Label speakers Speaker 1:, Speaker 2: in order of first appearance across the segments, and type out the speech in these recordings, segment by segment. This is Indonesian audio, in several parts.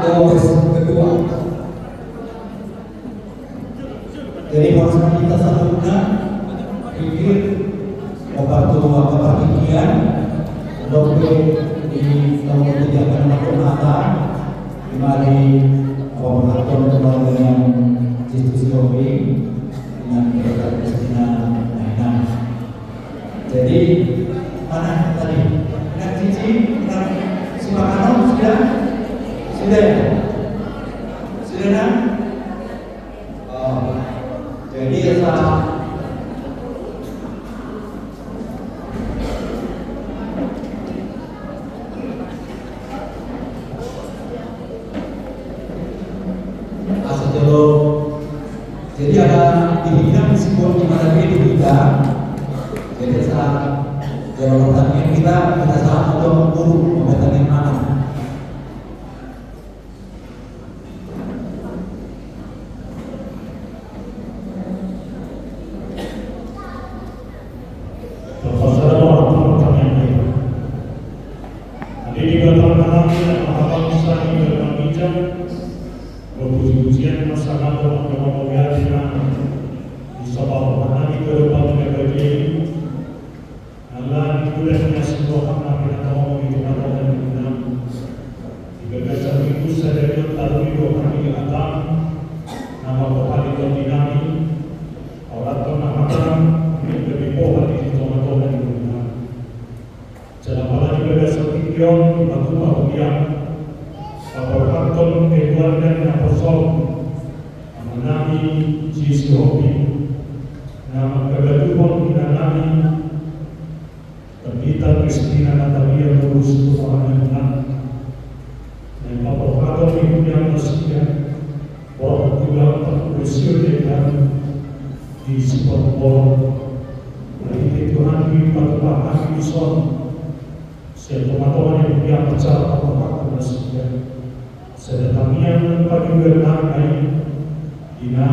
Speaker 1: dosis kedua. Jadi proses kita satunya pikir obat pikiran dokter di tahun kegiatan maupun ada di mari pembentukan dengan diskusi kopi dengan Kristina Nainan. Jadi mana tadi? Dengan Cici, dengan Sumakano sudah ya? Sudah kan? Jadi jadi ada di bidang psikologi di mana dia di bidang. Jadi saat dalam pertandingan kita saat untuk mengukur pertandingan mana.
Speaker 2: Ujian masalah dalam kemudian di sabab mana di depan negeri Allah diberikan sebuah anak yang mau dikenal dan dikenal. Diberikan itu saja lalu dua kali datang nama Tuhan itu dinami orang tu nama Tuhan lebih pohon di tomat dan dikenal. Dalam hal diberikan sekian di batu bahagian Apakah keluarga yang bersol menami sisi hobi nama kegaduhan dinami terbitan Kristina Natalia lulus orang yang dan apakah itu yang masih orang juga berusir dengan di sebuah dari Tuhan di batu di son setelah yang bercara apakah masih sedangkan pagi bernaik ina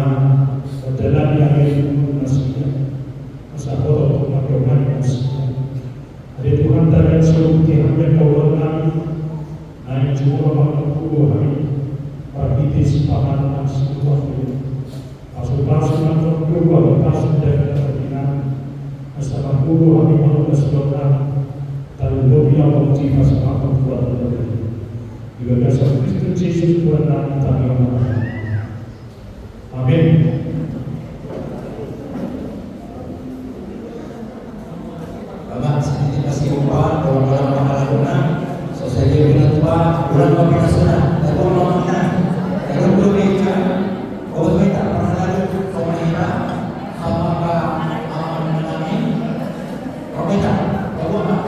Speaker 2: adalah yang itu nasibnya masalah untuk melakukan nasibnya ada Tuhan tadi seluruh yang kau kami naik jumlah waktu hari pagi di sepanjang nasib waktu masuk untuk dua masuk dari perjalanan masalah guru hari malam sekolah dan lebih awal di masalah waktu juga dasar Kristus Yesus Tuhan dan kami amin.
Speaker 1: Bapak sedikit kasih upah dalam masalah guna sosial guna upah bulan kopi nasional dan pembangunan dan untuk meja kalau kita pernah lalu sama kita apakah mengalami kita bahwa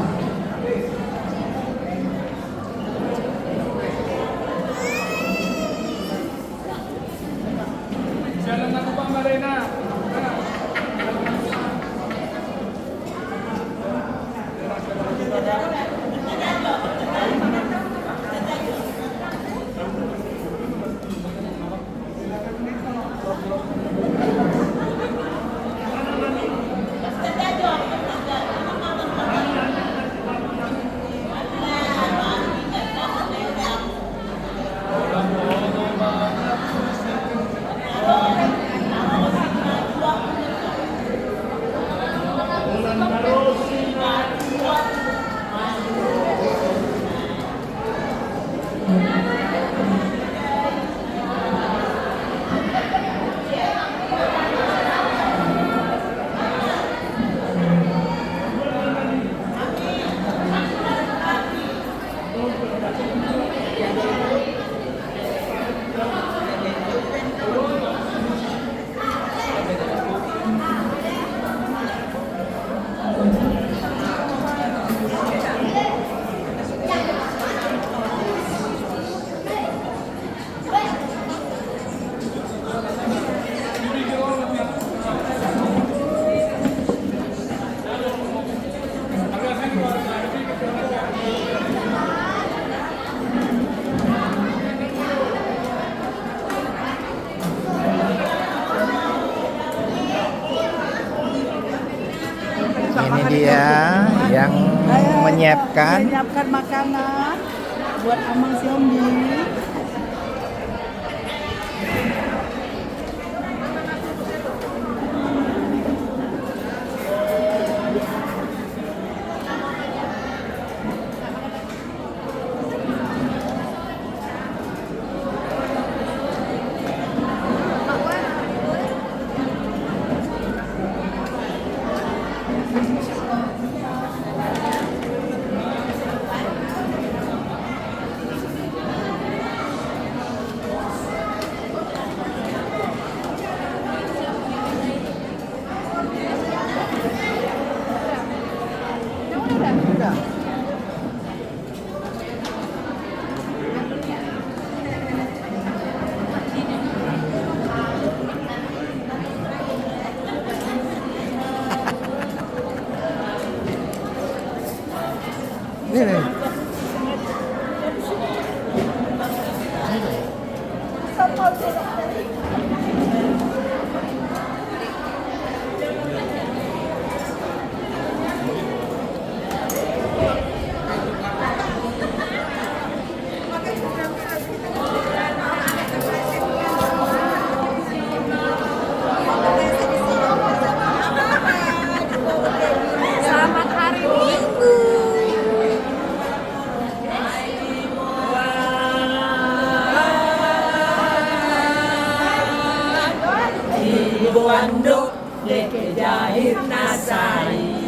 Speaker 3: Ini dia yang menyiapkan
Speaker 4: makanan buat Amang Siombi. Selamat hari Minggu. Ibu anduk deke jahit nasai.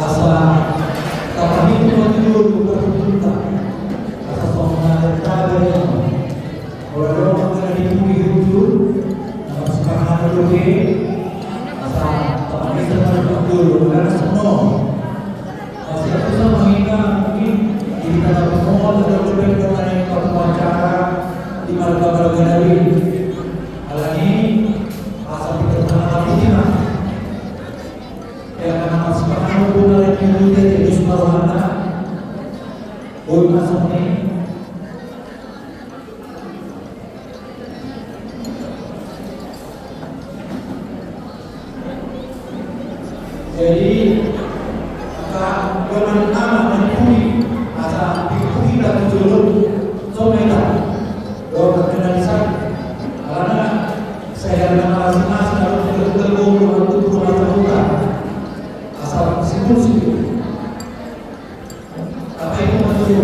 Speaker 1: Asa kami menjur berpunta asa sombong kabe orang mengenai bumi hujur nama sekarang doge asa kami sedang menjur dengan semua masih aku sama hingga mungkin kita dapat mohon dan lebih mengenai wawancara di marga-marga Nabi hal ini asa kita tanah kita yang nama sekarang bukan yang Yesus Maulana, bukan seperti jadi maka dengan anak dan bumi asa dikuhi dan julur someta doa kenalisan karena saya dan masing-masing harus bergabung untuk rumah tangga asal simbol-simbol apa itu maksudnya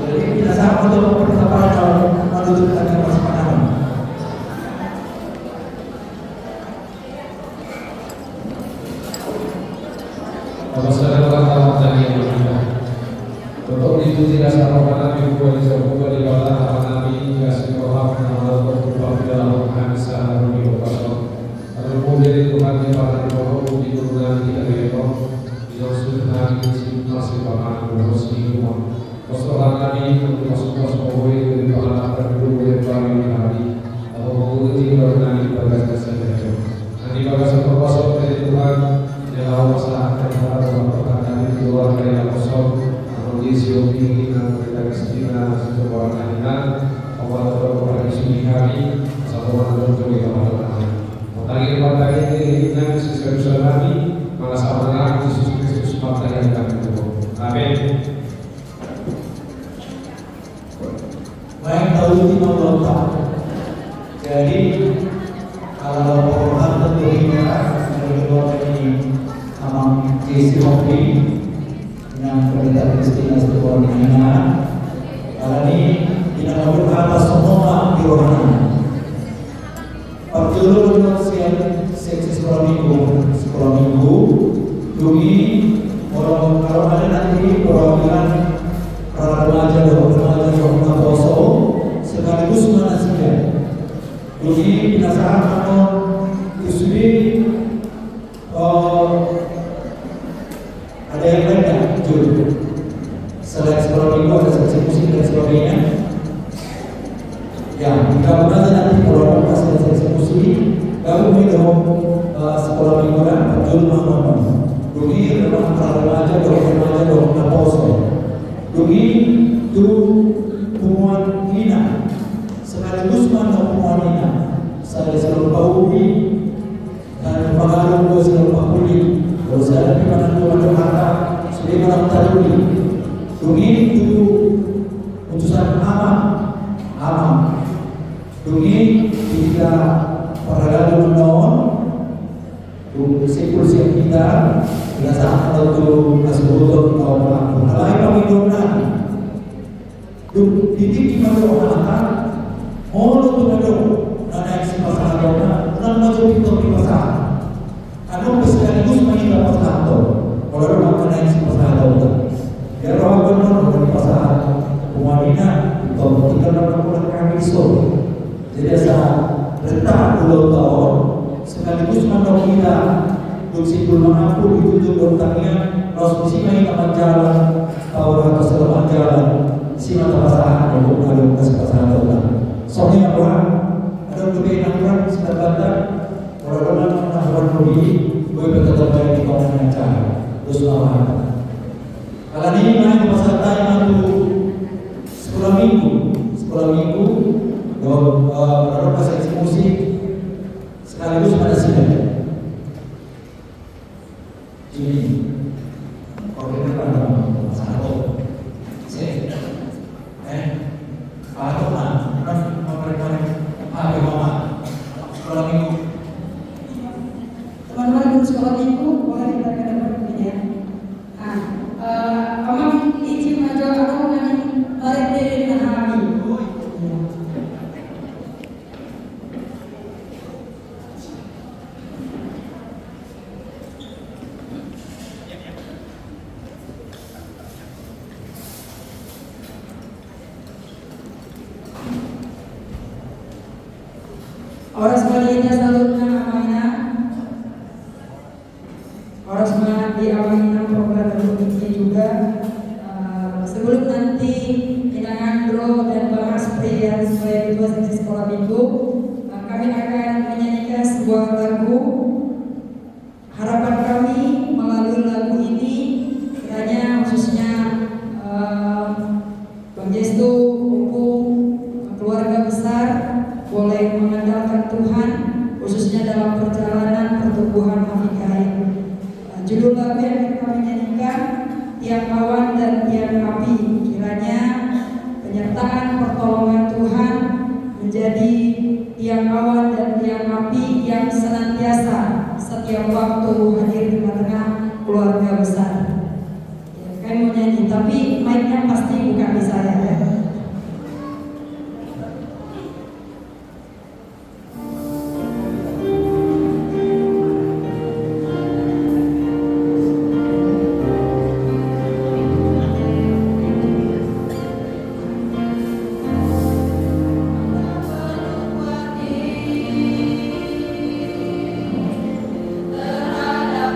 Speaker 1: jadi kita sama untuk mempertahankan menunjukkan kepastian.
Speaker 5: Wassalamualaikum warahmatullahi wabarakatuh. Untuk diikuti dasar Nabi bukan disebut di bawah nama Nabi kasih Tuhan nama Tuhan dalam Hamzah Nabi Muhammad. Kalau kemudian Tuhan di bawah Tuhan di dunia kita berdoa yang sudah masih bahkan berusia Rasulullah Nabi masuk Boy dari bawah berdua dari bawah Nabi atau menguti Nabi berbagai sahaja. Nabi berbagai terpasok dari Tuhan dalam masalah dan perkataan itu luar dari kosong kondisi opini dan kita kesedihan sebuah kainan awal beberapa isu kami satu orang untuk kita lakukan. Tadi pada ini dengan sesuatu kami malah sama Yesus Kristus pada yang kami tunggu. Amin.
Speaker 1: Baik tahu di mana. Jadi kalau orang tentunya dari keluarga ini Amang Jesi Hobi yang pendeta Kristina sebuah dunia kali ini kita berkata semua di rohani perjuru untuk seksi sekolah minggu Dugi kalau ada nanti perwakilan para remaja Rohna Poso sekaligus manasinya Dugi penasaran atau Kusudi ada yang lain tak? Jujur selain sekolah minggu ada seksi musik dan sebagainya ya, mudah-mudahan nanti kalau ada seksi musik gabung itu sekolah minggu dan jujur mahal Dugi antara remaja Rohna Poso Dugi itu pumuan hina sekaligus mana pumuan hina saya selalu baubi dan pengaruh gue selalu pakuli kalau saya di mana Tuhan berkata sebagai orang taruni Dugi itu putusan aman Dugi kita peradaban menolong Sikul siap kita biasa atau kasih atau melakukan hal lain kami doakan. Titik kita doakan, mau tu mado, nana isi pasal doa, nana maju pintu di pasal. Anu sekaligus mengira pasal tu, kalau orang nana isi pasal doa. Ya orang benar di pasal Pumalina, atau kita nak pulang kami so. Jadi saya letak 10 tahun sekaligus mado kita Duksikul mengaku ditutup bertanya Rasul simai taman jalan Taurat keselaman jalan Sima tapasahan untuk ada kesepasahan Allah Soalnya apa? Ada lebih nakuran sedangkan orang-orang nakuran lebih gue bertetap baik di kawasan acara terus lawan kalau ini main ke pasar tanya itu sekolah minggu orang pas eksekusi sekaligus pada sidang ini koordinator pada satu Pak Toma kan kemarin mama sekolah minggu
Speaker 6: teman-teman sekolah minggu boleh kita ke depan ya. Amang izin aja aku ngani tarik dari nahami. Orang sebaliknya salutnya amana. Orang semangat di amana program ini juga sebelum nanti kita ngandro dan bahas pria sebagai ketua seksi sekolah minggu, kami akan menyanyikan sebuah lagu. Harapan kami melalui lagu ini kiranya khususnya Bang Jestu, Buku, keluarga besar boleh mengandalkan Tuhan khususnya dalam perjalanan pertumbuhan Afrika. Judul lagu yang kami nyanyikan tiang awan dan tiang api, kiranya penyertaan pertolongan Tuhan menjadi tiang awan dan tiang api yang senantiasa setiap waktu hadir di tengah keluarga besar. Ya, kami mau nyanyi tapi mic-nya pasti bukan di saya ya.
Speaker 4: Terhadap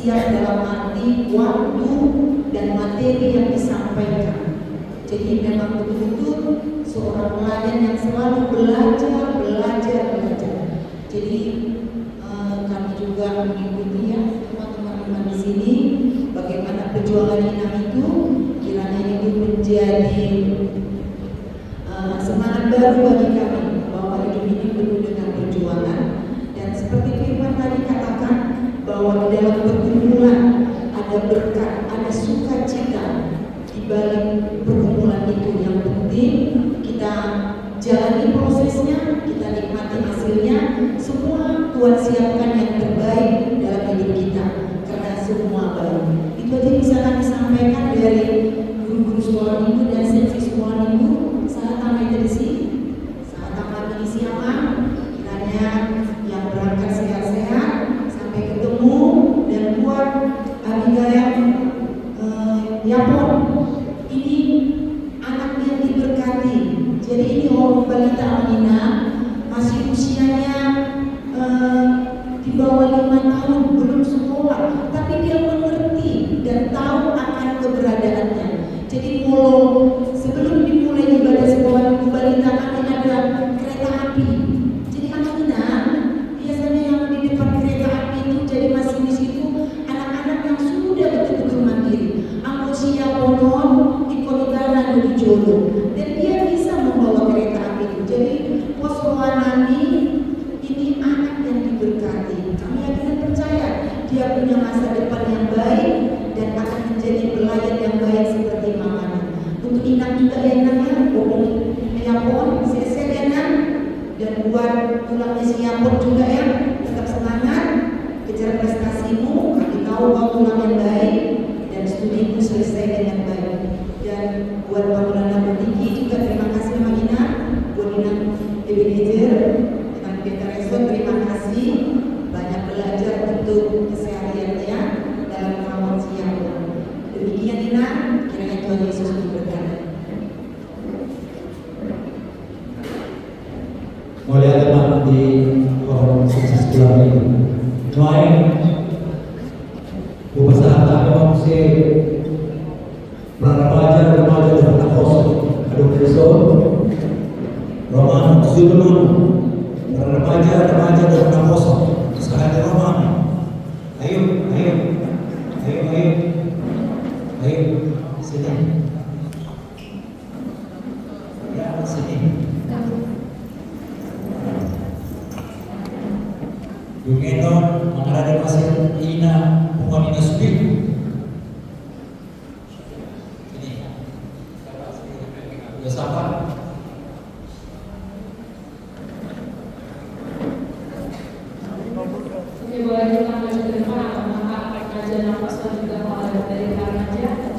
Speaker 6: siap dalam arti waktu dan materi yang disampaikan. Jadi memang betul-betul seorang pelayan yang selalu belajar. Jadi kami juga mengikuti ya teman-teman di sini bagaimana perjuangan Inang itu, kiranya itu menjadi semangat baru bagi kami bahwa hidup ini penuh dengan perjuangan. Dan seperti firman tadi katakan bahwa di dalam pergumulan ada berkat, ada sukacita di balik pergumulan itu. Yang penting kita jalani prosesnya, kita nikmati hasilnya. Semua Tuhan siapkan yang terbaik dalam hidup kita karena semua baik. Itu aja bisa kami sampaikan dari guru-guru sekolah minggu dan seksi sekolah minggu. Saat kami terisi, saat kami isi aman, kiranya yang berangkat sehat-sehat sampai ketemu. Dan buat Abigail Yapon, ini anak yang diberkati. Jadi ini orang balita Amina, masih usianya di bawah 5 tahun, belum sekolah, tapi dia mengerti dan tahu akan keberadaannya. Jadi kalau sebelum dimulai ibadah sekolah minggu balita kami ada kereta api. Jadi anak-anak biasanya yang di depan kereta api itu jadi masinis itu anak-anak yang sudah betul-betul mandiri. Aku siap ponon di Kolitana di Jolo, dan dia bisa membawa kereta api itu. Jadi pos Wanani ini anak yang diberkati. Kami yakin dan percaya dia punya masa depan yang baik dan akan menjadi pelayan yang baik seperti mamanya. Untuk Inang juga enaknya, bohong Yapon, sesek enak, dan buat tulangnya si Yapon juga ya, tetap semangat, kejar prestasimu. Kami tahu kau tulang yang baik dan studimu selesai dengan baik. Dan buat Pamulana Berdiki juga terima kasih Magina, buat Inang Ebenezer, dengan Peter Reson terima kasih, banyak belajar untuk kesehariannya dalam merawat si Yapon. Demikian Inang, kiranya Tuhan Yesus memberkati.
Speaker 1: Mulai teman di orang sukses sekolah ini. Noai, upasaha tamu si remaja dan anak kosong, aduh besok, Roman Zulun, remaja dan anak kosong, sekarang Roman, ayo, sini, ya sini. Yungenon mengarahkan pasir Ina bukan Ina Subi. Ini ya siapa?
Speaker 7: Oke, boleh kita lanjut ke depan apakah pengajian nafas juga mau ada dari remaja?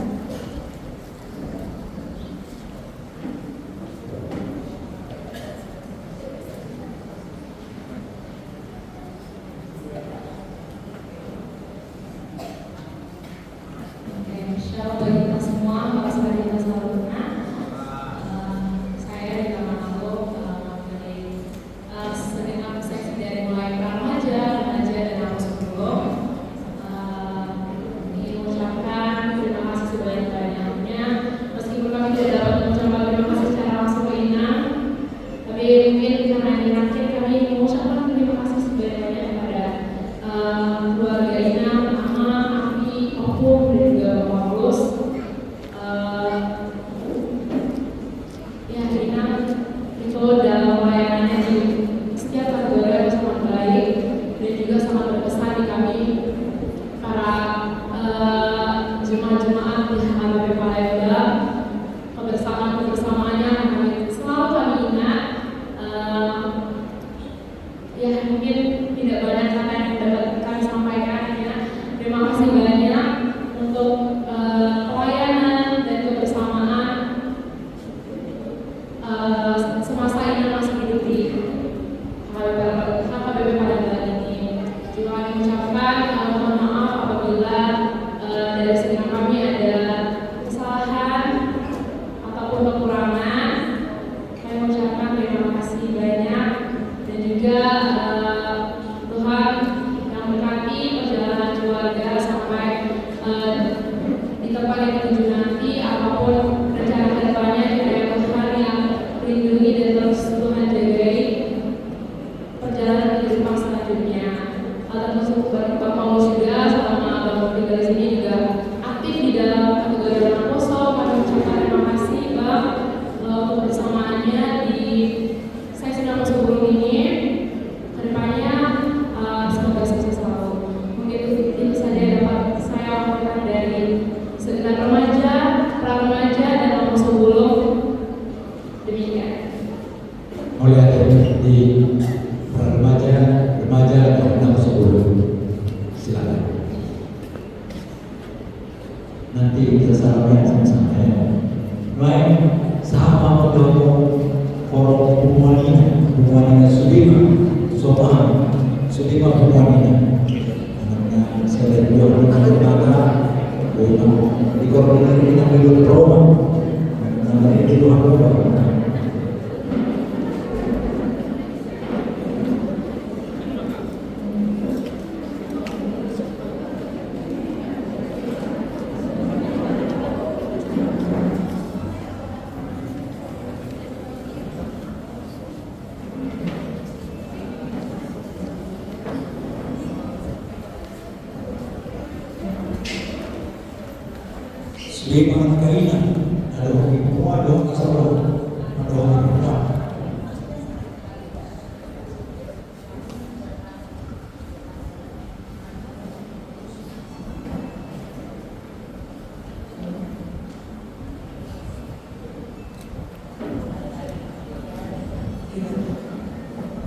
Speaker 7: Shalom bagi kita semua, makasih bagi kita selanjutnya. Saya di Taman Alok segenap seksi dari mulai remaja dan anak sebelum ingin mengucapkan terima kasih sebanyak-banyaknya. Meskipun kami tidak dapat mengucapkan terima kasih secara langsung ke Ina, tapi mungkin karena ini akhir kami mengucapkan terima kasih sebanyak-banyaknya kepada keluarga Ina, Mama, Abi, Opung, dan juga Paulus. Ya, Ina itu dalam pelayanannya di setiap kategori sangat baik dan juga sangat berkesan di kami para jemaat-jemaat di HKBP Palembang. Kebersamaannya selalu kami ingat. Ya, mungkin tidak banyak kata yang dapat kami sampaikan ya. Terima kasih banyak untuk pelayanan dan kebersamaan semasa ini masih hidup di HKBP Palembang ini. Juga kami mengucapkan mohon maaf apabila dari segi kami ada kesalahan ataupun kekurangan. Kami mengucapkan terima kasih banyak dan juga Tuhan yang berkati perjalanan keluarga sama lindungi dan terus Tuhan jagai perjalanan kehidupan selanjutnya. Hal tersebut Bapak Paulus juga selama Bapak tinggal di sini juga aktif di dalam kategori anak kosong. Kami mengucapkan terima kasih Bang untuk bersamaannya di sesi anak kosong ini. Kedepannya semoga sukses selalu. Mungkin itu saja yang dapat saya lakukan dari segenap remaja, pra-remaja dan anak kosong Bulog. Demikian.
Speaker 1: Mulai di remaja atau anak sebelum silakan. Nanti kita salamnya sama-sama ya. Mulai sama berdoa forum hubungannya Sudima hubungannya. Karena saya lihat dua orang kata, di koordinasi kita berdua trauma. Karena itu dua orang. Sudima Karina, ada orang kasar, ada orang tua.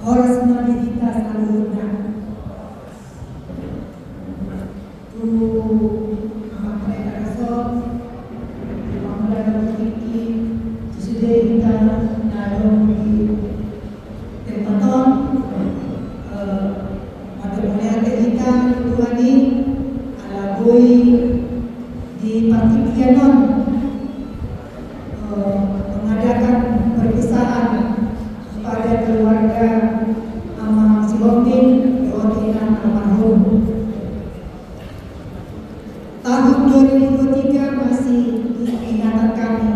Speaker 6: Horas Nabilitas alumna. Di Partipianon mengadakan perpisahan kepada keluarga Amang Sihombing perwakilan almarhum. Tahun 2023 masih diingatan kami.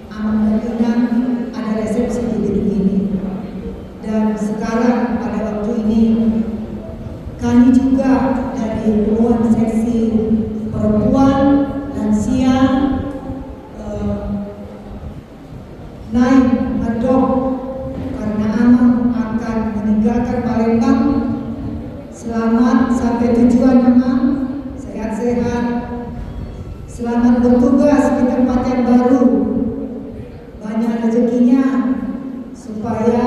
Speaker 6: Amang dan Inang ada resepsi di gedung ini. Dan sekarang pada waktu ini kami juga dari puluhan seksi perempuan, lansia, naik adop karena Amang akan meninggalkan Palembang. Selamat sampai tujuan Amang, sehat-sehat, selamat bertugas di tempat yang baru, banyak rezekinya supaya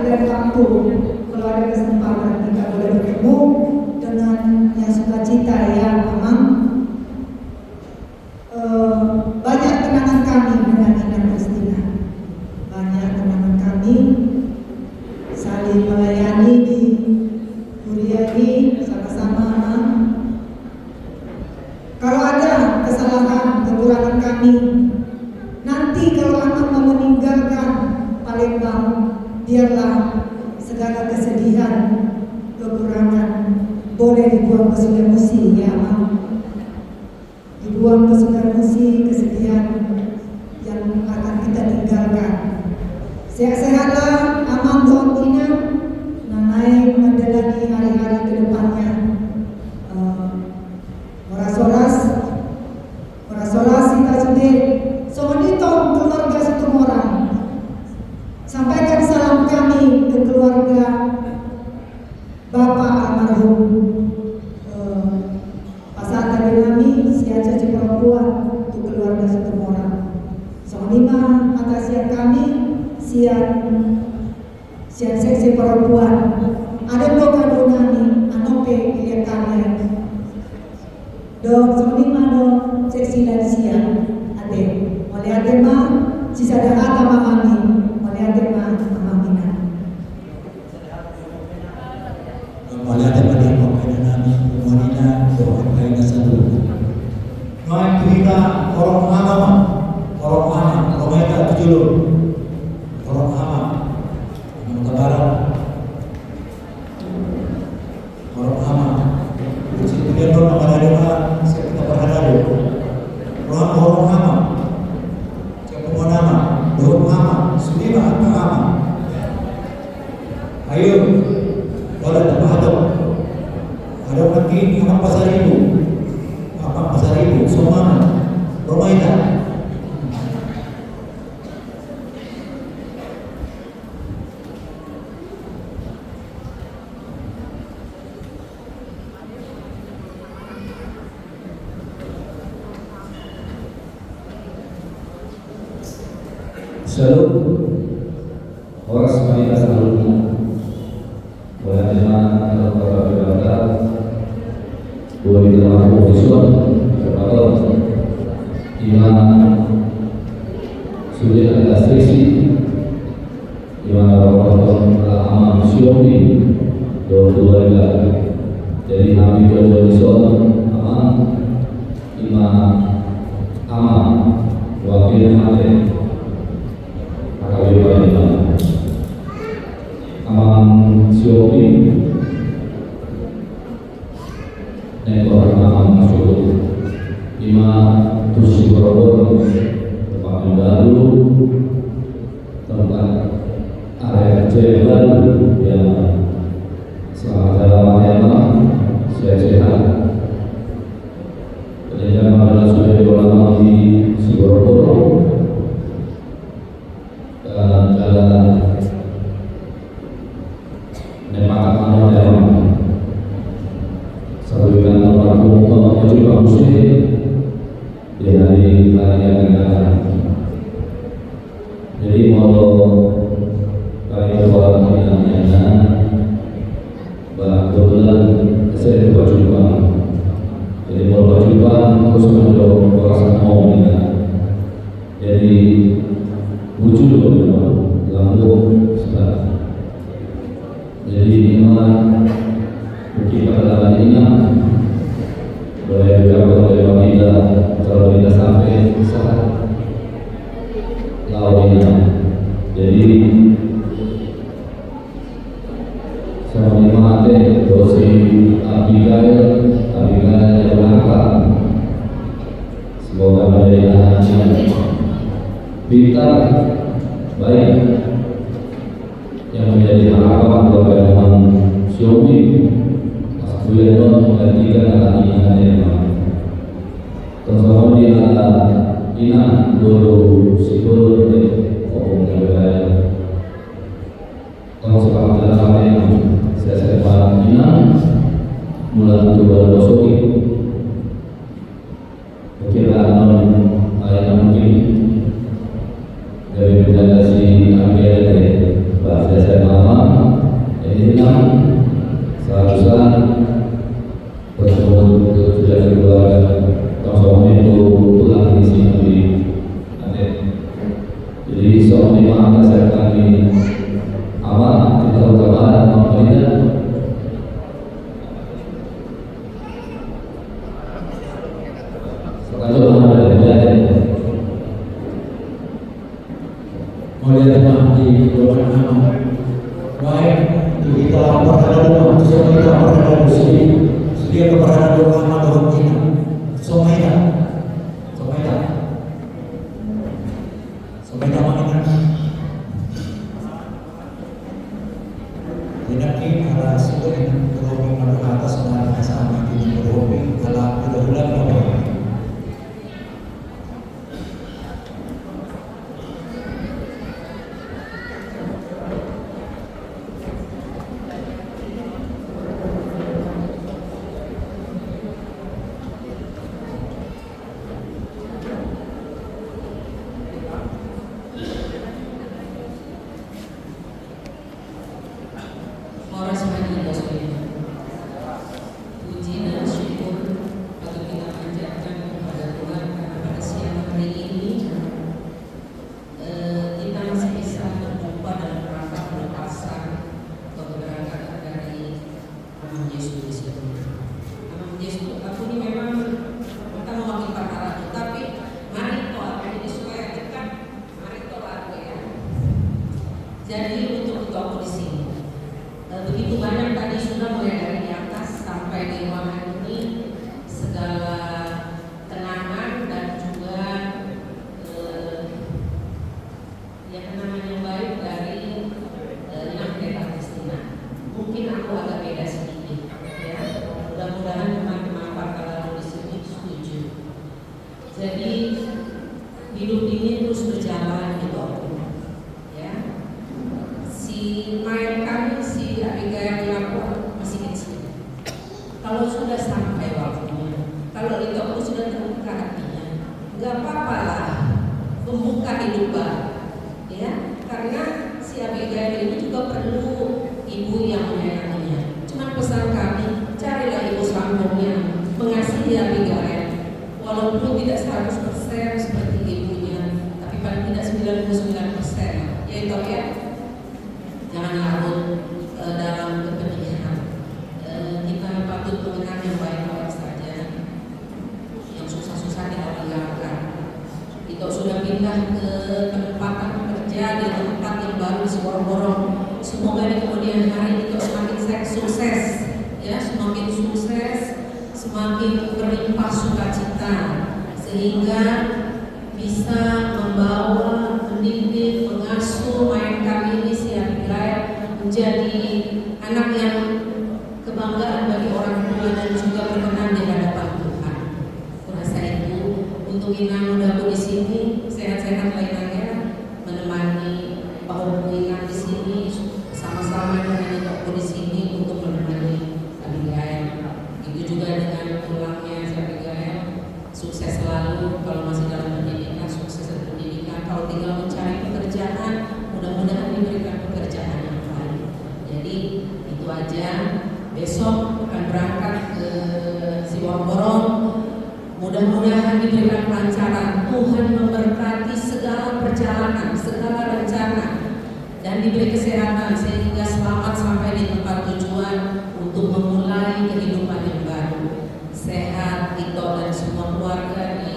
Speaker 6: bulan kampung kalau ada kesempatan kita boleh bertemu dengan yang sukacita ya Amang. Banyak kenangan kami dengan Inang Kristina, banyak kenangan kami saling melayani di Kuriani sama-sama Amang. Kalau ada kesalahan kekurangan kami, nanti kalau Amang mau meninggalkan Palembang, biarlah segala kesedihan, kekurangan boleh dibuang ke Sungai Musi ya Amang. Dibuang ke Sungai Musi kesedihan yang akan kita tinggalkan. Sehat-sehatlah Amang Tuhan Inang, nanai menjalani hari-hari ke depannya. Morasoras kita sudah Somonitong keluarga Situmorang. Sampaikan salam kami ke keluarga Bapak almarhum Pasar Kadinami, siaca perempuan untuk keluarga Situmorang. Somonima atas siap kami, siap seksi perempuan. Ada doka donani, anope pilihan kami. Dok Somonima dok seksi dan siap. Ade, oleh adema sisa dahata mamami. Tema Amamina.
Speaker 1: Melihat pada pokoknya nami wanita doa kaina satu. Noi kita orang kita 7 orang hama Barat orang hama. Jadi dia orang pada dia kita berhadap orang hama. Siapa nama? Ayo, wala tapahado. Ada lagi apa pasar ibu? Apa pasar ibu? Somana, Romaida.
Speaker 5: Shalom, horas manitas alumno, buenas semanas a para preparar, buat di dalam profesion, terdapat iman sudah ada sesi, iman orang aman siomi, dua jadi nabi dua aman, iman aman, wakil mati. Aman siopi nekor aman masuk lima tujuh berobor tempat yang baru tempat area kerja yang baru yang selamat dalam tema sehat-sehat kemudian adalah sudah diulang di Sigoroboro jalan Nemak mana dalam saluran nomor menuju ke muslim di hari yang akan datang. Jadi mau kali buat minatnya, kebetulan saya berjumpa. Jadi mau berjumpa terus menjawab orang mau minat. Jadi muncul lambung setelah. Jadi iman mungkin pada ini boleh dilakukan oleh wanita kalau kita sampai saat lawannya. Jadi sama mati dosi Abigail yang nakal. Semoga menjadi anak pintar, baik, yang menjadi harapan keluarga teman Xiaomi Buyanon menggantikan anak yang terutama di anak Ina dulu sipur opung negara kalau sekarang dalam yang saya sepak Ina mulai coba bosoki kira non ayat mungkin dari si Angel bahasa saya lama ini seharusnya bertemu sudah keluarga tahun itu pulang di sini di Aceh. Jadi soal ini maka saya kami awal kita utama memperlihat kalau ada
Speaker 1: Melihat di ruangan nama baik kita lapor pada rumah semua kita lapor pada muslim sedia kepada doa atau kita semuanya makna tidak ini ada sebuah yang berhubung pada atas dan sama ini berhubung dalam bulan Ramadan.
Speaker 6: Horas manitas puji dan syukur patut kita panjatkan kepada Tuhan karena pada siang hari ini kita masih bisa berjumpa dalam rangka pelepasan keberangkatan dari Aman Yesus di situ. Aman Yesus aku ini memang kita mewakili perkara, tapi mari toh ini supaya dekat, mari toh ya. Jadi untuk aku di sini. Begitu banyak tadi sudah mulai dari di atas sampai di ruangan ini segala kenangan dan juga kenangan yang baik dari
Speaker 8: kehidupan, ya, karena si Abigail ini juga perlu ibu yang menyayanginya. Cuman pesan kami, carilah ibu sambung yang mengasihi Abigail, walaupun tidak 100% seperti ibunya, tapi paling tidak 99%, yaitu ya, jangan larut dalam kepedihan. Kita patut mengenang yang baik-baik saja, yang susah-susah kita tinggalkan. Kita sudah pindah ke penempatan kerja di tempat yang baru di Borong-Borong. Semoga di kemudian hari itu semakin sukses, ya, semakin sukses, semakin berlimpah sukacita, sehingga bisa membawa, mendidik, mengasuh main kami ini si Abigail menjadi anak yang kebanggaan bagi orang tua dan juga berkenan di hadapan Tuhan. Kurasa itu untuk Ina mudah-mudahan di sini sehat-sehat lainnya, menemani Pak Ina di sini, sama-sama dengan Ibu di sini untuk menemani Abigail. Itu juga dengan pulangnya si Abigail, sukses selalu kalau masih dalam pendidikan, sukses dalam pendidikan. Kalau tinggal mencari pekerjaan, mudah-mudahan diberikan pekerjaan yang baik. Jadi itu aja. Besok akan berangkat ke Siborong. Mudah-mudahan diberikan kelancaran. Tuhan memberkati segala perjalanan, segala rencana, dan diberi kesehatan sehingga selamat sampai di tempat tujuan untuk memulai kehidupan yang baru. Sehat Tito dan semua keluarga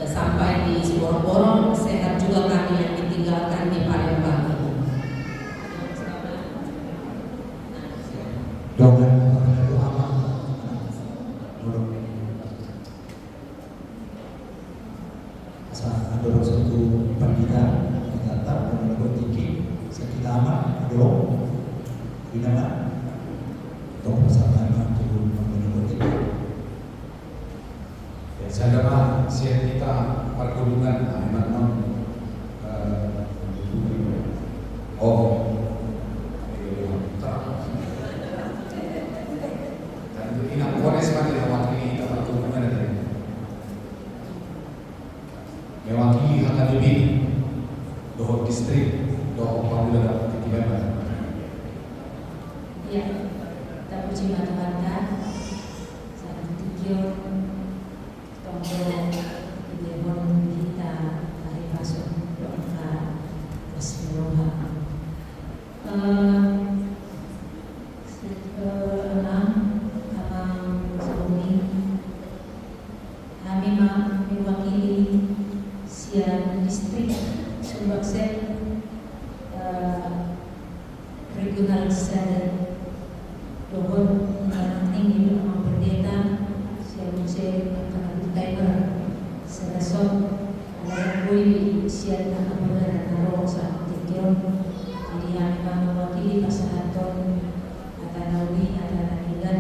Speaker 8: sampai di Siborong. Sehat juga kami yang ditinggalkan di Palembang.
Speaker 1: Doa asa adorong satu pandita kita tak menurut tinggi sakit amat adorong di nama dong persatuan turun menurut tinggi.
Speaker 5: Saya dapat siap kita pergulungan memang mewakili akademi Dohor Distrik Dohor Pamuda dapat dikirimkan.
Speaker 8: Ya, kita puji mata-mata saat tiga tombol di depan kita hari pasok doa keseluruhan. Kami mewakili sian distrik Sumbaksen regional saya Dohor tinggi dengan pendeta sian musik akan timer serasot ada yang sian akan berada naruh saat tikion. Jadi kami mewakili pasangan Atanawi Atanahilan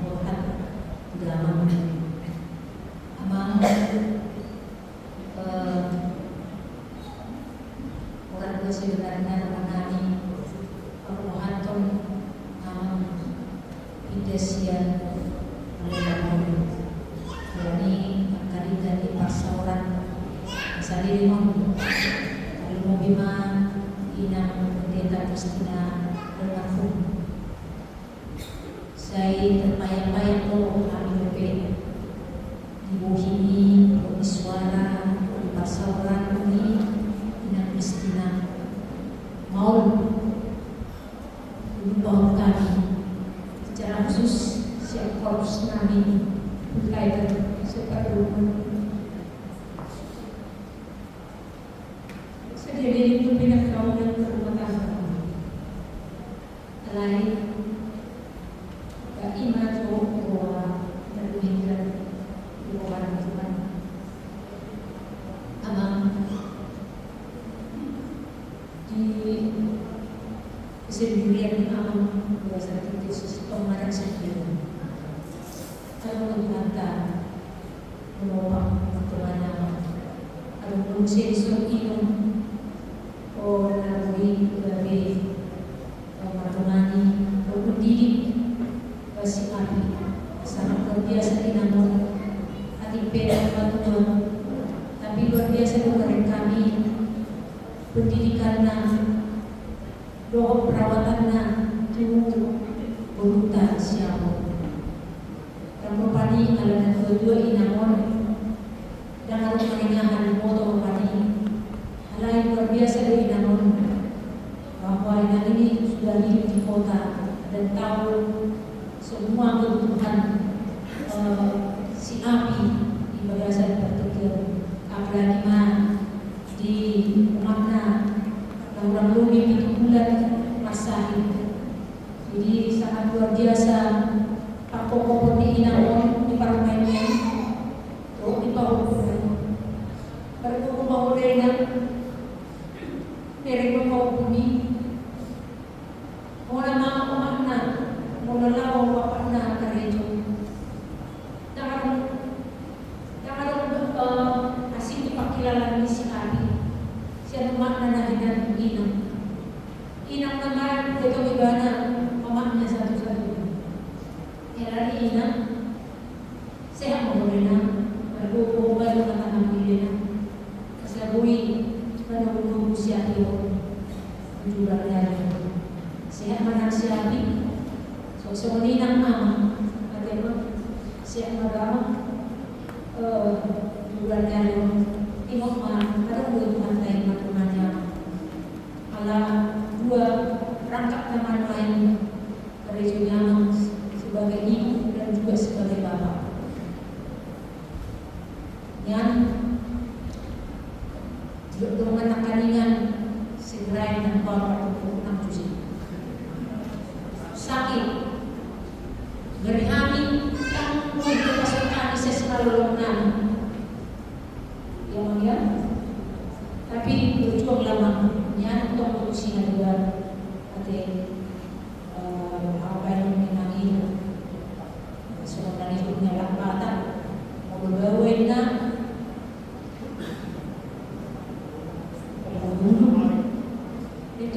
Speaker 8: Tuhan dalam amang orang tua sebenarnya menangani permohonan amang Indesian Malaya ini kali dari pasaran asal limong kalau mau bima inang pendeta Kristina berlaku saya terbayang-bayang kami berbeda di Bohini, di Suara, di Pasaran ini inang Kristina mau membawa kami secara khusus siap korps kami berkaitan seperti sedia diri untuk pindah kawanan ke rumah tangga lain gak iman bahwa terlihat di orang Tuhan amang di kesendirian amang biasa itu pemarang sendiri kalau mengatakan menopang kemana ada fungsi inum o nabui dari matemani o pendidik basi api sangat luar biasa di namun hati peda bantuan tapi luar biasa bukan kami pendidikannya, doa perawatannya, itu berhutang siapa. Dan berpani alanan kedua inamon, dan harus meringahan moto berpani. Hal yang luar biasa dari inamon, bahwa inam ini sudah hidup di kota dan tahu semua kebutuhan si api di bagasan berpikir, apalagi di makna kurang lebih 7 bulan masa hidup. Jadi sangat luar biasa. Pak Koko di inamon di parlemen, di Pauline, berkumpul Pauline, dari Pauli, orang mama pemakna, orang lawan bapakna karejo. Jangan asing dipakilalan misi kami. Siapa makna nahinan inam. Inam nama betul ibana pemakna satu-satu. Era inam sehat mengenai berkumpul baru kata pilih. Kesabui menunggu usia itu 17 hari. Sehat mana siapi? So semuanya nama, ada sehat mana? 17 hari. Tengok ada dua pantai macam-macam. Ala dua rangkap nama lain kerjanya sebagai ibu dan juga sebagai bapak. Yang dengan tekanan segera dan power untuk menanggusi sakit berhami tanggung kepasukan seselalungan yang dia tapi berjuang lama yang untuk usia juga ada apa yang menangi seorang itu punya lapatan mau berbawa itu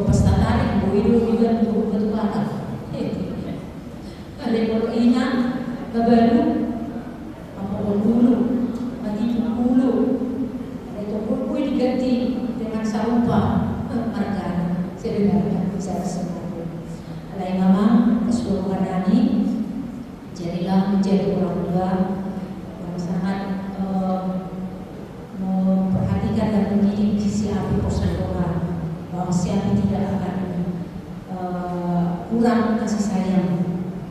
Speaker 8: pesta tarik buido juga betul banget. Ada kalau ina babalu apa dulu bagi dulu ada itu pun diganti dengan sarupa marga sebenarnya bisa semua. Ada yang nama keseluruhan ini jadilah menjadi orang tua yang sangat memperhatikan dan mendidik siapa persaudaraan, bahwa siapa tidak akan kurang kasih sayang,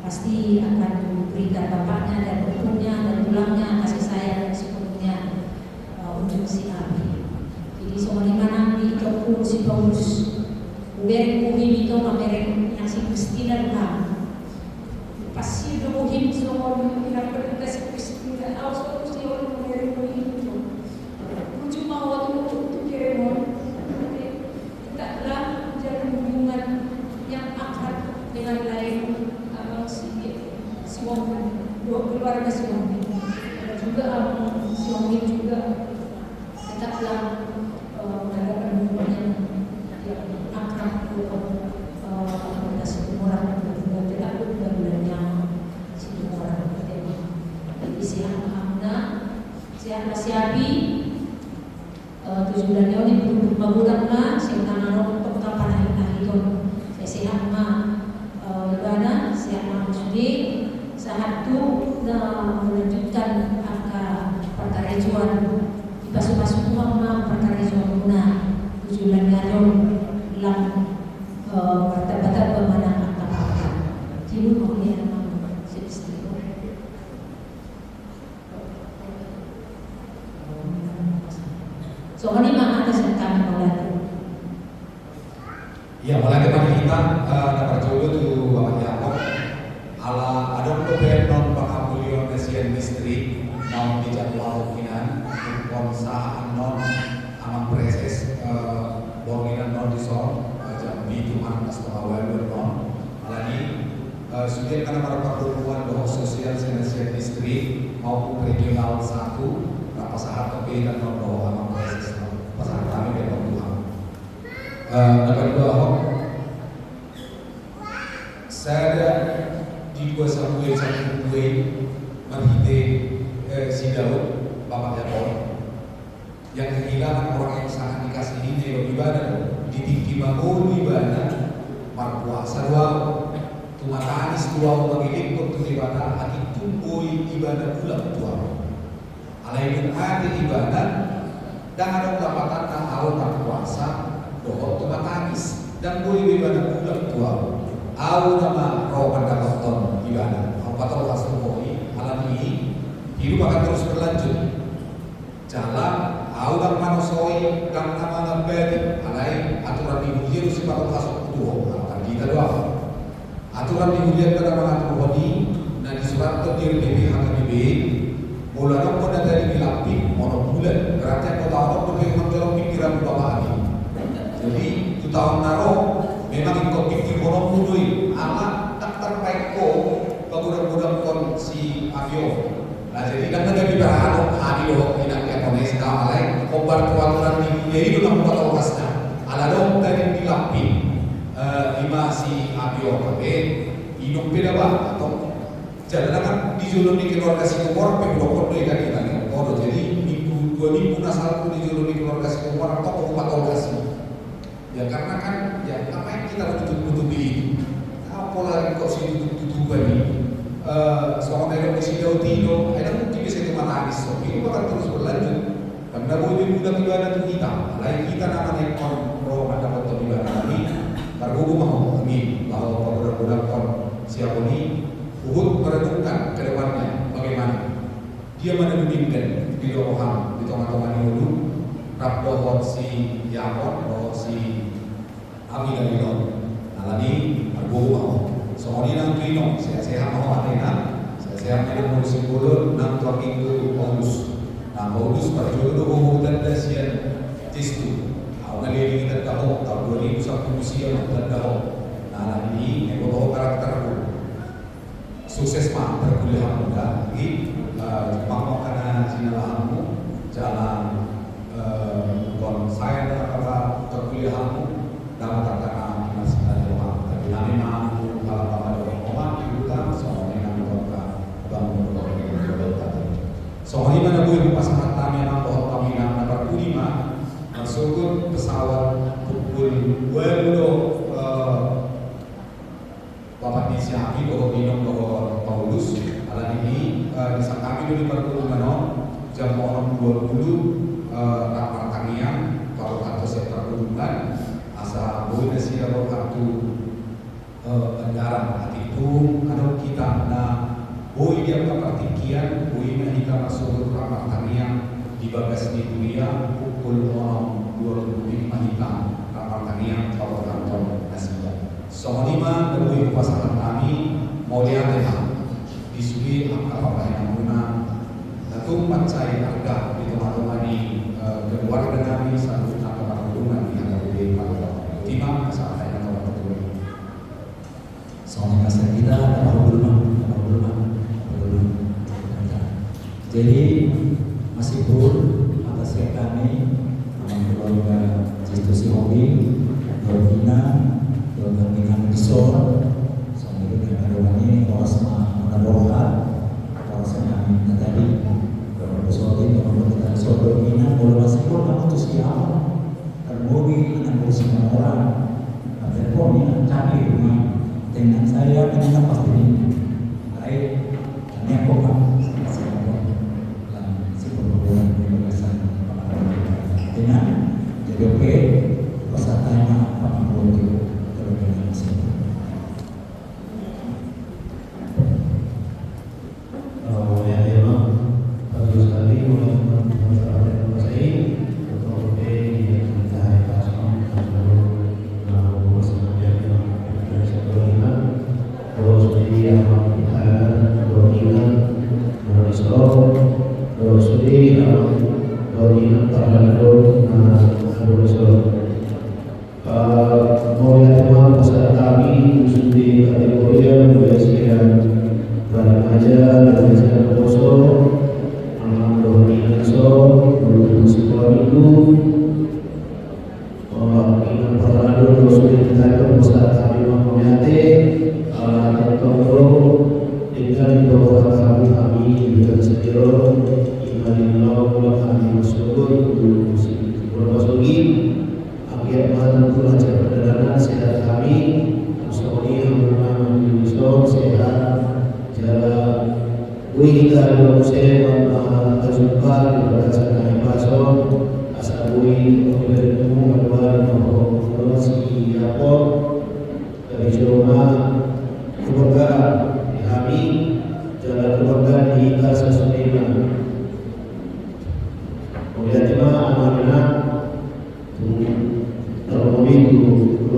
Speaker 8: pasti akan memberikan bapaknya dan ibunya dan tulangnya kasih sayang sepenuhnya untuk si api. Jadi semuanya mana di toko si Paulus, ubereng kuhim itu mamereng yang si Kristina kan, pasti dohim semua yang berkasih Kristina, aus Paulus dia orang mamereng kuhim itu. Cuma waktu itu kiremon, tidaklah jalan hubungan yang akrab dengan lain abang si Wong, dua keluarga si Wong, dan juga abang si Wong juga tidaklah mengadakan hubungan yang akrab dengan si orang dan tidak lupa dengan si orang. Jadi siapa siapi 7 bulan ini berbulan lah, saya tangan untuk kapan hari itu, saya sehat ibadah, sehat sudi, sehat tu melanjutkan angka perkarejuan di pasu-pasu uang perkarejuan guna 7 bulan ini dalam bertabat pemanang apa-apa. Jadi mungkin so ini mana ada serta mulai.
Speaker 5: Ya, mulai bagi kita dapat coba tu Bapak Yakob ala ada program non pengamulion Asian Distrik non dijadwal kinan konsa non amang preses borginan non disol jam itu anak setengah non lagi sudah karena para perempuan bahwa sosial Asian Distrik maupun regional 1 pasahat kepilihan non bahwa amang preses pasahat kami dan Tuhan. Dapat dua saya di kuasa gue satu gue menghite si Daud Bapak Yakob yang kehilangan orang yang sangat dikasih ini ibadah di tinggi bangun ibadah marpuasa doa tumatanis doa bagi untuk ibadah hati tumbuh ibadah pula doa alaikum hati ibadah dan ada pendapatan tak awal marpuasa doa tumatanis dan boleh ibadah pula doa awal nama roh pendapatan ibadah apa tahu kasih alam ini hidup akan terus berlanjut jalan awal manusia dan nama ngabadi alai aturan dihujan sifat kasih kedua kita doa aturan dihujan pada mengatur hodi dan di surat terdiri dari HKBP mulanya pun ada di lapik mono bulan berarti kota orang pergi mencolok pikiran bapak ini jadi itu tahun naro memang ikut pikir mono budui amat tak terbaik kok bagudan-gudan kon si avio nah jadi kan ada bicara hari doh tidak kayak kones alai obat aturan dihujan itu nak buat lokasnya ala dong dari di lapik lima si avio kabe hidup beda bah atau jalan kan dijuluni keluarga si kumor pemilokon mereka kita nih kodo jadi minggu 2 minggu nasalku dijuluni keluarga si kumor atau umat lokasi ya karena kan ya apa yang kita menutup-nutupi itu apa lagi kok si tutup-tutupan ini soal mereka di sini Dautino ada mungkin bisa dimana habis so ini bakal terus berlanjut karena boleh mudah ibadah itu kita lain kita namanya kon roh ada betul ibadah ini karena mau amin bahwa budak-budak kon siapa ini Uhud merenungkan ke depannya bagaimana dia menunjukkan di rohan di tengah-tengah dulu Rabdohot si Yakon roh si Abi dari Lon alani aku mau soalnya nang Trino sehat mau Athena sehat ada mau simpulun nang tuan minggu Paulus nah Paulus berjodoh Uhud dan dasian tistu awal lagi kita tahu tahun 2001 usia kita tahu nah ini ekonomi karakterku sukses mah berkuliah muda lagi mau karena sinalahanmu jalan kon saya kata perkuliahanmu dalam kata masih ada doa tapi kami mampu kalau pada doa kita soalnya kami doa bangun doa soalnya mana boleh pasangan kami yang doa kami yang dapat kulima masuk pesawat pukul 2 Bapak disiapi bahwa minum bahwa Paulus alat ini bisa kami dulu perkuluman jam orang 20 rapar tanian kalau atau sektor perkuluman asa boleh nasi kalau waktu anggaran hati itu ada kita nah boleh dia kepertikian boleh kita masuk ke rapar tanian di bagas di kuliah pukul orang 25 hitam rapar tanian kalau kantor nasi Soalnya dari pasangan kami mau lihat di sini apa yang guna, lalu mencari harga di teman-teman di keluarga kami satu atau hubungan di antara lima masalah yang atau betul.
Speaker 1: Soalnya kasih kita apa belum. Jadi meskipun atas kami keluarga institusi hobi berbina dengan disor sampai dengan ada ini orang menadorkan orang kami tadi bersama dengan kita disor berbina boleh masih pun kamu tuh siapa termobi dengan bersama orang telepon ini cari rumah dengan saya dengan pasti ini baik ini aku kan si perbuatan kebebasan dengan jadi oke pesertanya apa pun itu
Speaker 2: Kami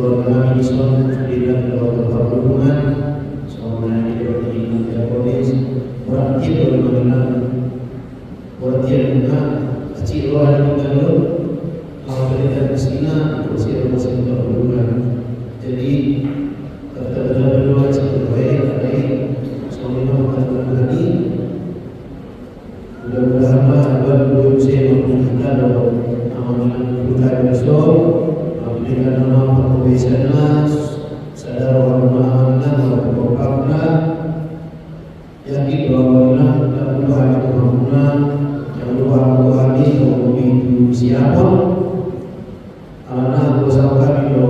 Speaker 2: keluarga Minson dan keluarga perhubungan, semuanya di Minneapolis, berarti bagaimana berarti kecil orang yang pemerintah Palestina berusia perhubungan. Jadi kata-kata berdua sebagai suami mengatakan ini mudah-mudahan belum saya menggunakan amalan budaya besok dengan nama perkubisannya sadar orang amalan berpapna yakin bahwa tak lupa Tuhan yang lupa Tuhan itu siapa anak bersama kami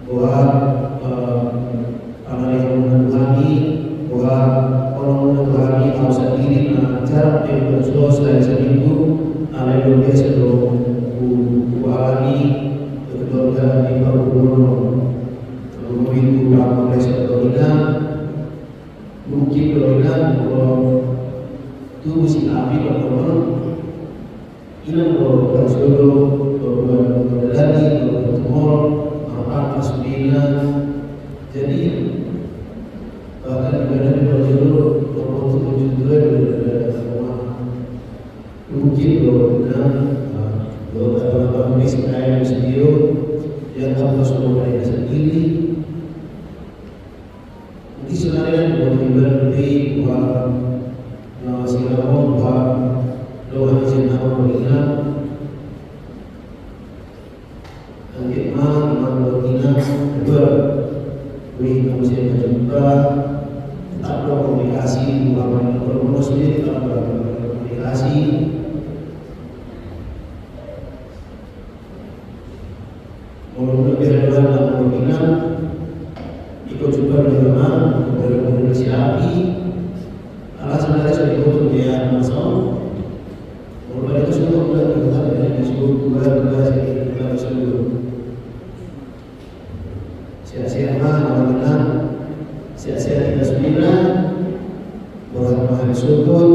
Speaker 2: buat anak yang menghani buat orang menghani tahu sendiri cara yang selesai seminggu anak yang biasa buahani keluarga di perhubungan minggu apa biasa Florida mungkin Florida tu si api berkorban ini bersolo berdalami bertumor apa asbina jadi bahkan ibadah bersolo bertujuh mungkin beberapa misalnya sendiri yang harus mereka sendiri mungkin sebenarnya beribadah lebih buat silakan buat doa cinta berina nanti berina dua beri kamu jumpa tetap komunikasi bukan berkomunikasi tetap berkomunikasi walaupun lebih dalam berina ikut juga berkomunikasi api alasan sudah ikut dia masuk walaupun itu sudah kita disebut tugas kita disebut sia-sia mana sia-sia tidak semina bermain syukur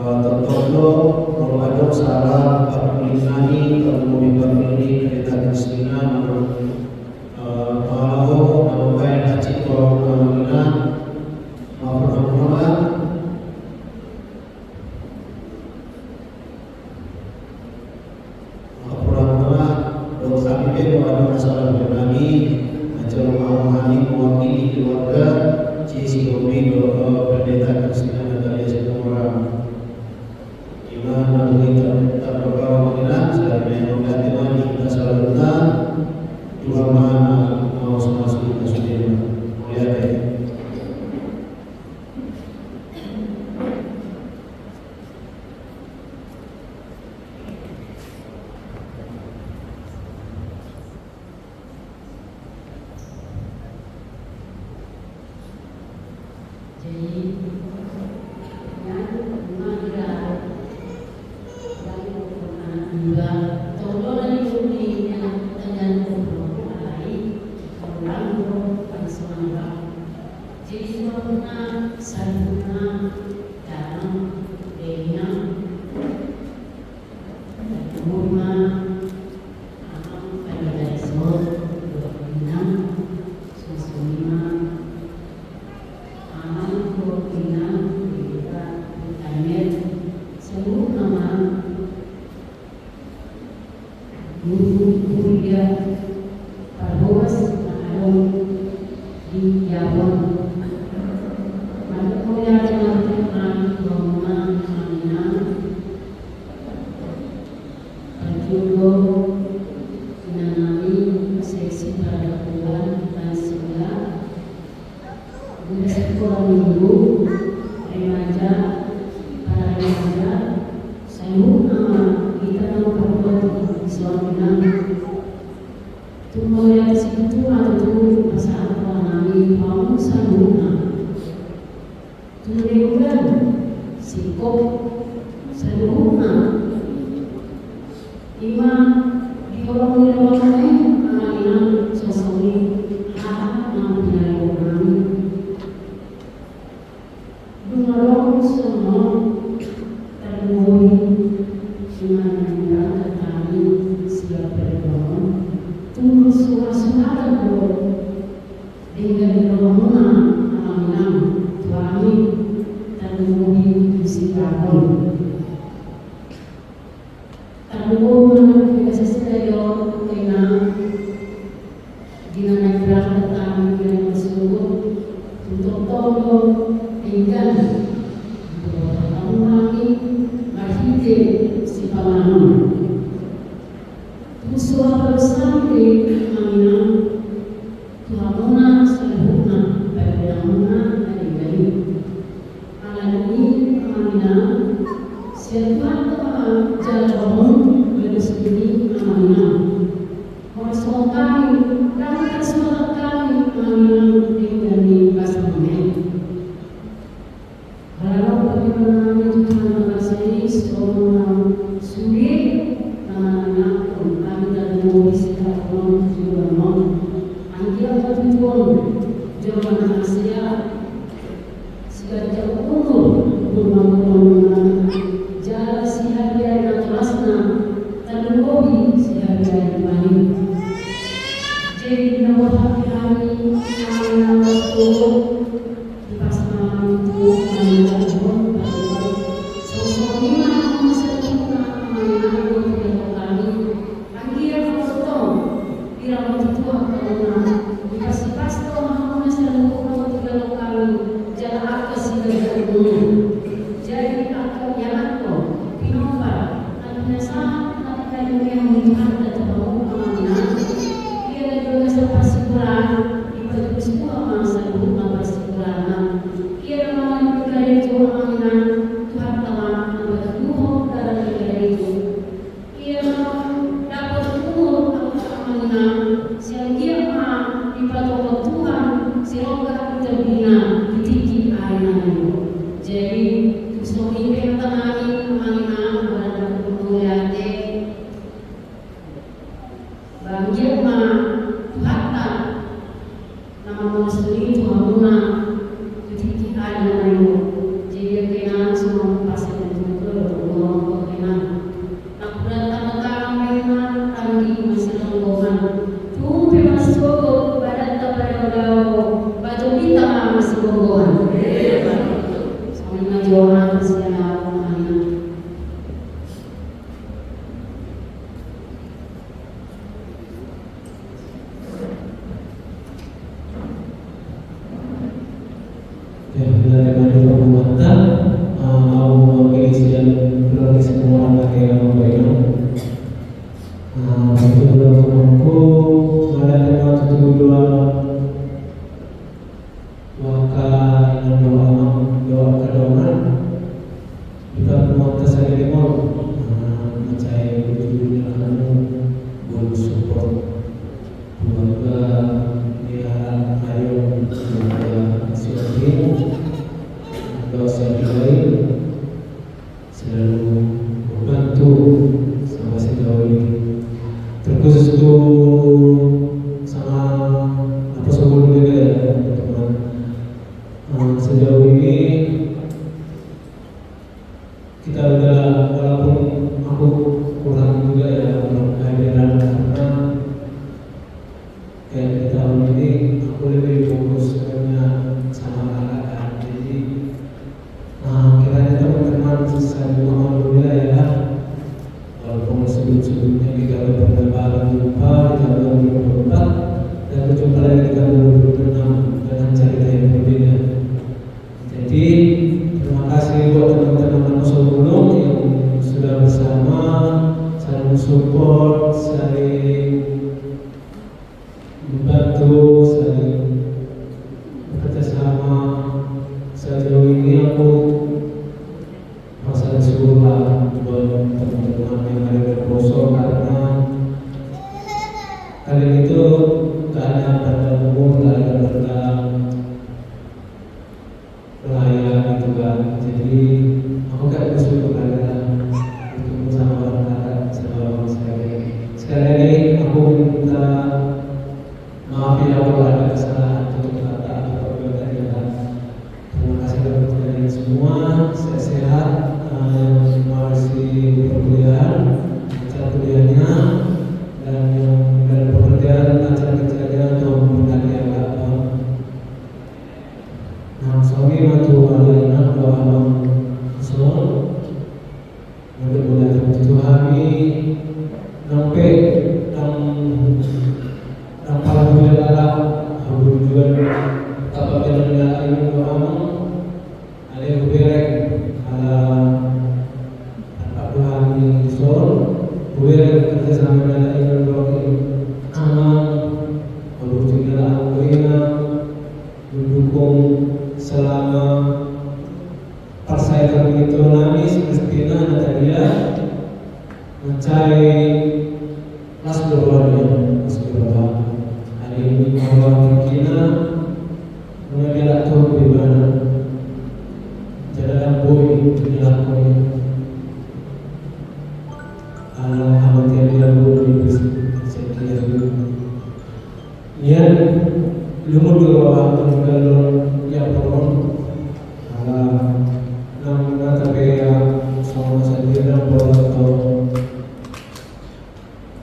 Speaker 2: tertentu kalau salah menginginkan kalau membimbang ini kita Kristina mau nampai haji kalau namanya mau pernah dosa kita kalau ada masalah berbagi macam memahami mewakili keluarga si hobi pendeta Kristina Natalia semua iman kita tetap berbawa mengenal sebagai membantu mani kita selalu dua mana mau semua kita sudah melihat
Speaker 7: Tunggu suara Kaluman kita sesuai kena dinamai berangkat kami yang bersungguh untuk tolong tinggal kamu lagi mahide si pamanam musuh bersampai amina tuhamuna selhuna pada amuna dari alam ini amina siapa jalan bersembunyi amina orang kami dan kesulitan kami amina dengan pasangan. Kalau bagaimana Tuhan mengasih semua suri anak-anak kami dan menguriskan orang juga mau anggil tujuan jangan Asia segala umur bermanfaat jalan sehari-hari dan terasna terlebih sehari-hari kembali. Jadi nomor hati kami anak-anak itu dipasang itu menjadi sosok lima masa kita anak-anak itu kami anggil foto bilang itu akan dikasih pasto mahal selalu kalau kami jalan apa sih dari dunia jadi akan yang aku pinopar artinya sangat akan yang ada terbawa amanah dia juga sepasi kurang ibadah semua masa rumah pasti kurang dia mau dari itu amanah Tuhan telah membuat duho dalam negara itu dia mau dapat umur amanah siang dia dipatok Tuhan semoga kita bina ditiki aina itu jadi suami yang temani amanah berada bermuliate banjir hatta nama muslim Tuhanuna ditiki aina itu jadi kena semua pasti juga orang kena nak berantang memang tadi masih rombongan tuh masuk badan terpedau baju kita masih rombongan sama orang siapa amanah.
Speaker 5: Ya, dari perbuatan mau mengisi dan keluarga semua orang pakai nama baiknya. Itu dalam rumahku ada waktu dua maka yang doa kedongan kita mau kesana di mall mencari tujuan kamu bonus support keluarga dia ayo keluarga siapin dosa lain selalu membantu sama sejauh ini terkhusus itu sama apa sebelum juga ya teman sejauh ini kita udah walaupun aku kurang juga ya kehadiran karena kayak di tahun ini aku lebih fokus karena sama kakak jadi kiranya teman-teman saya juga alhamdulillah ya walaupun sebelum-sebelumnya di tahun 2024 di tahun 2024 dan berjumpa lagi di tahun 2026 dengan cerita yang berbeda. Jadi terima kasih buat teman-teman sebelum yang sudah bersama saling support, saling membantu, saling bekerja sama. Sejauh ini aku merasa bersyukur buat teman-teman yang ada di Poso karena kali itu tak ada pada umum, tak ada pada pelayan gitu kan. Jadi aku gak bersyukur karena bertemu sama orang kakak sama orang sekali. Sekali lagi aku minta maaf ya kalau ada kesalahan untuk kata atau perbuatan yang terima kasih kepada kalian semua. Sehat-sehat masih perkuliahan, lancar kuliahnya dan yang dari pekerjaan lancar kerjanya atau berkati agak. Nah, suami mantu anak bawa abang mudah-mudahan Tuhan nampe nang palang bilala habujuan tabakan nila ayun ko amang ale berek ala apahan ni sol berek kerjasama nila ayun ko amang habujuan nila angurina mendukung selama persaingan itu nangis mestinya ada dia mencari kelas berwarna hari ini orang kita mengelak tuh bagaimana jalan boy dilakukan amat yang dilakukan sekian yang lumur dua kalau yang perlu namun tapi sama saja dan atau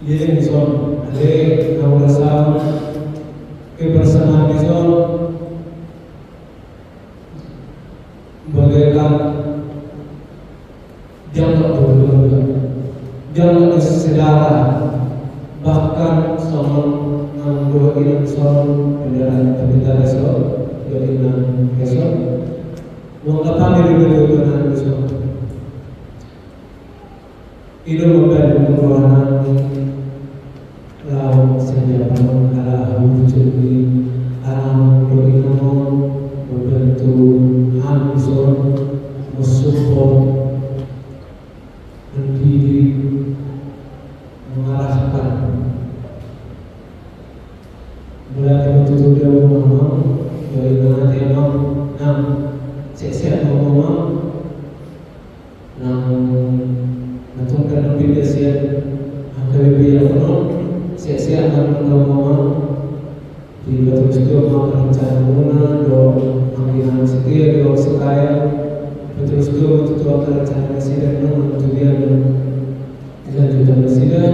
Speaker 5: ini son ada kalau rasa kebersamaan son bagaikan jangan saudara bahkan sama dua ini son kendaraan kita besok jadi besok mengapa diri besok itu membantu perubahan laut saja ala wujud di alam doino membantu hamson mensupport mendidik mengarahkan mulai itu dia ngomong dari nanti enam seksian ngomong menentukan lebih desian HKBP yang penuh seksian akan ngomong di batu studio makan rencana guna do panggilan setia do sekaya batu studio itu akan rencana presiden untuk dia dan juta presiden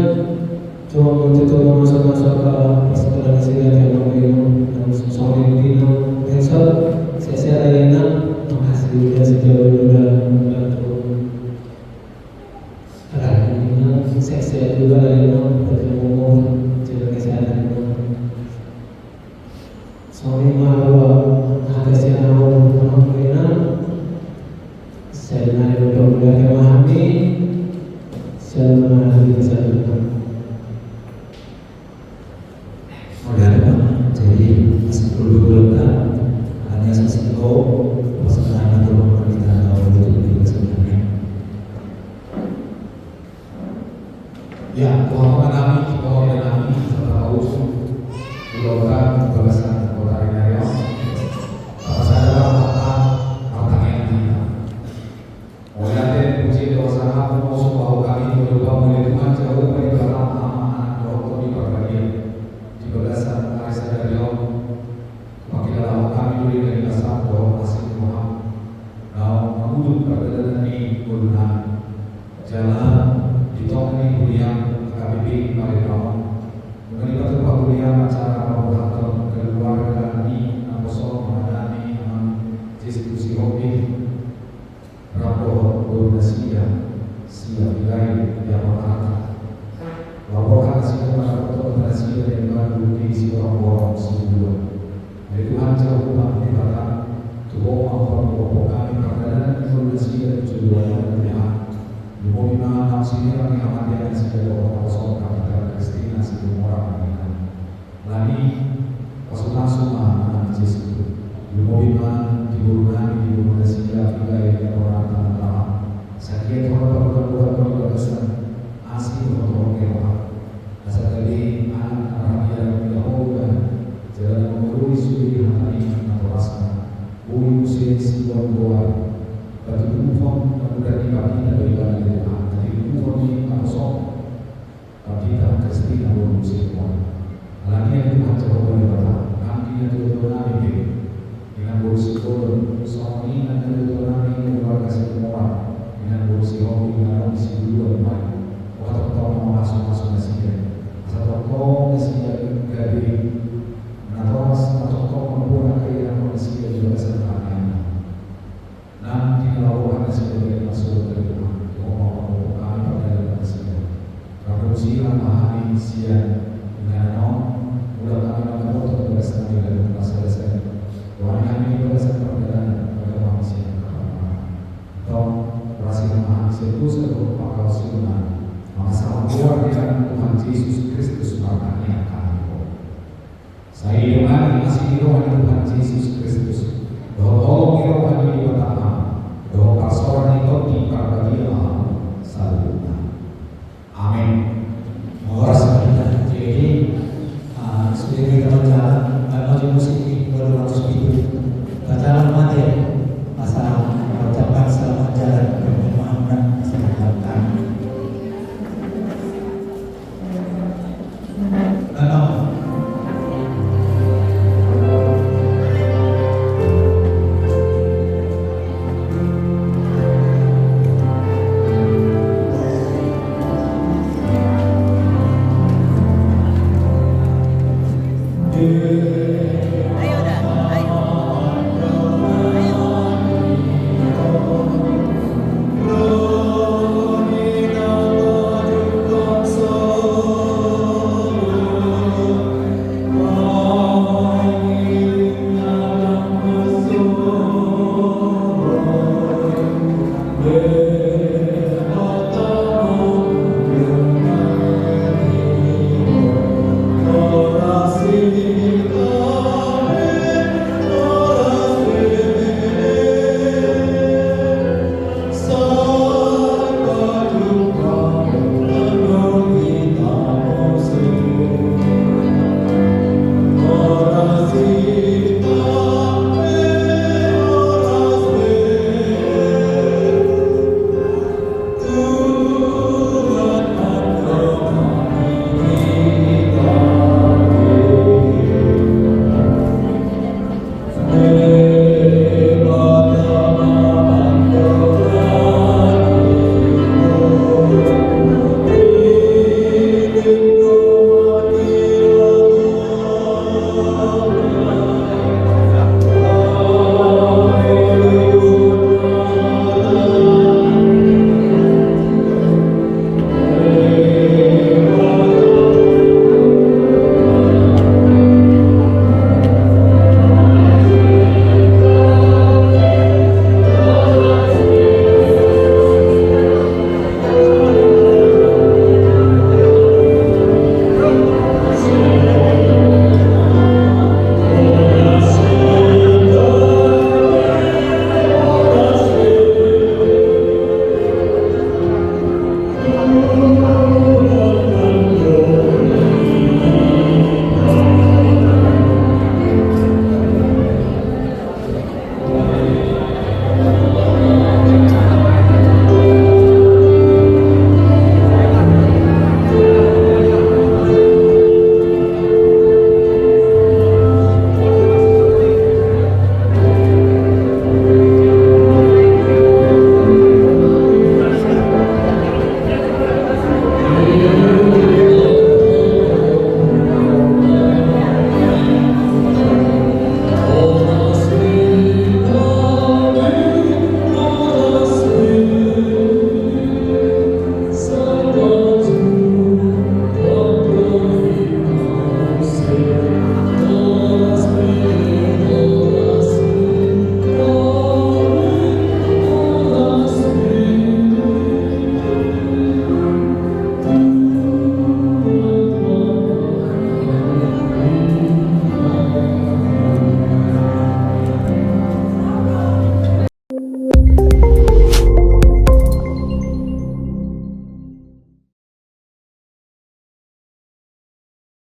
Speaker 5: cuma untuk masuk ke persatuan presiden yang memberi dan sore dino besok seksian lainnya makasih dia sejauh juga membantu seksi juga lainnya bertemu jaga kesehatan suami malu agak awal alhamdulillah saya naik untuk belajar memahami saya memahami kesehatan
Speaker 1: jadi masih perlu hanya sesiko pasangan atau pernikahan tahun itu sebenarnya.
Speaker 5: Ya, Tuhan kami, serta usul dilakukan pembahasan kota Rinaya. Apa saja harta yang kita. Oleh puji doa sangat musuh bahwa kami berubah menjadi Tuhan jauh dari belakang anak roh di berbagai di belasan hari sadarion. Makin dalam kami beri dari dasar doa kasih Tuhan. Now mengutuk perjalanan di Gulunan jalan di tongni kuliah KBP Maritama mengenai tempat kuliah acara pembuatan keluarga di Namposok mengenai diskusi hobi rapor koordinasi siap wilayah yang mengarah laporan hasil rapor koordinasi yang baru di Siborong Borong Sibulan dari Tuhan jauh mengibarkan Tuhan mampu kami perjalanan koordinasi dan tujuan yang Lumina nafsini kami amati yang segala orang kosong kami dalam Kristina sebelum orang mengingat Lani pasukan suma anak Yesus Lumina diburunan di rumah sehingga tiga yang orang tanah sakit orang berbuat besar asli untuk orang asal dari anak yang tidak dan jalan mengurus suri hari atau rasa bui musim sibuan doa bagi umum kemudian kami dari ibadah Tuhan dari umum di Namposok silang mahani siang Inano Mula kami mengambil tugas kami dari selesai Tuhan kami berdasarkan perbedaan pada manusia atau berhasil memahami serius atau pakal siluman masalah keluarga Tuhan Yesus Kristus makanya kami saya dengan masih Tuhan Yesus Kristus